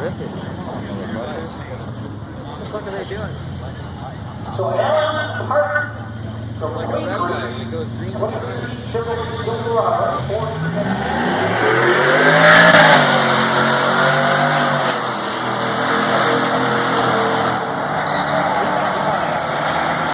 rip it. Motherfucker. What the fuck are they doing? So Alan Parker It's like a red light. It goes green. Chevrolet Silverado, 4